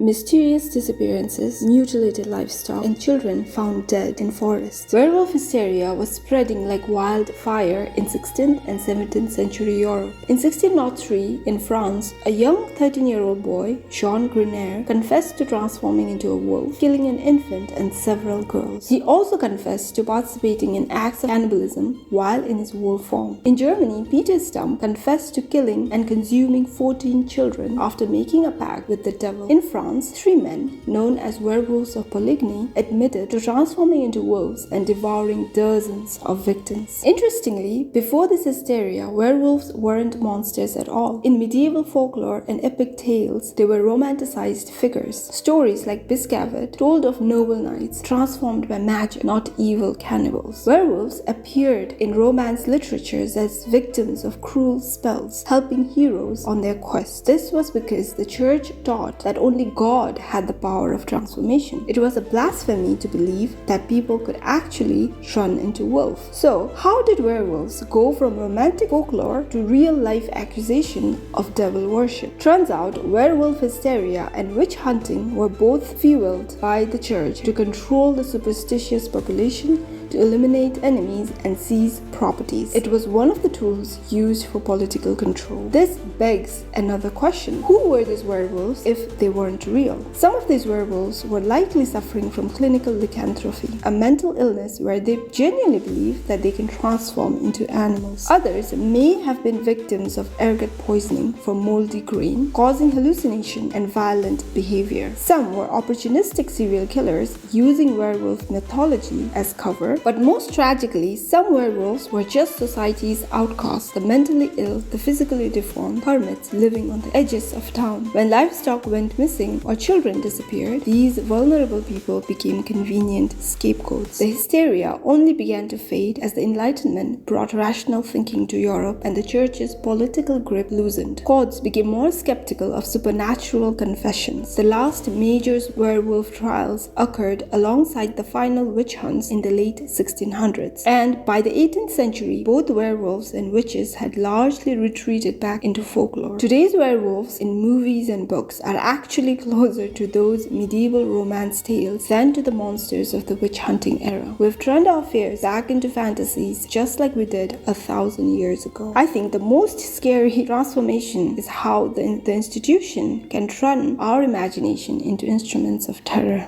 Mysterious disappearances, mutilated livestock, and children found dead in forests. Werewolf hysteria was spreading like wildfire in 16th and 17th century Europe. In 1603, in France, a young 13-year-old boy, Grenier, confessed to transforming into a wolf, killing an infant and several girls. He also confessed to participating in acts of cannibalism while in his wolf form. In Germany, Peter Stumpp confessed to killing and consuming 14 children after making a pact with the devil. In France, 3 men, known as Werewolves of Poligny, admitted to transforming into wolves and devouring dozens of victims. Interestingly, before this hysteria, werewolves weren't monsters at all. In medieval folklore and epic tales, they were romanticized figures. Stories like Biscavret told of noble knights transformed by magic, not evil cannibals. Werewolves appeared in Romance literatures as victims of cruel spells, helping heroes on their quest. This was because the church taught that only God had the power of transformation. It was a blasphemy to believe that people could actually turn into wolves. So, how did werewolves go from romantic folklore to real-life accusation of devil worship? Turns out, werewolf hysteria and witch hunting were both fueled by the church to control the superstitious population, to eliminate enemies and seize properties. It was one of the tools used for political control. This begs another question. Who were these werewolves if they weren't real? Some of these werewolves were likely suffering from clinical lycanthropy, a mental illness where they genuinely believe that they can transform into animals. Others may have been victims of ergot poisoning from moldy grain, causing hallucination and violent behavior. Some were opportunistic serial killers using werewolf mythology as cover. But most tragically, some werewolves were just society's outcasts, the mentally ill, the physically deformed, hermits living on the edges of town. When livestock went missing or children disappeared, these vulnerable people became convenient scapegoats. The hysteria only began to fade as the Enlightenment brought rational thinking to Europe and the church's political grip loosened. Courts became more skeptical of supernatural confessions. The last major werewolf trials occurred alongside the final witch hunts in the late 1600s. And by the 18th century, both werewolves and witches had largely retreated back into folklore. Today's werewolves in movies and books are actually closer to those medieval romance tales than to the monsters of the witch hunting era. We've turned our fears back into fantasies just like we did 1,000 years ago. I think the most scary transformation is how the institution can turn our imagination into instruments of terror.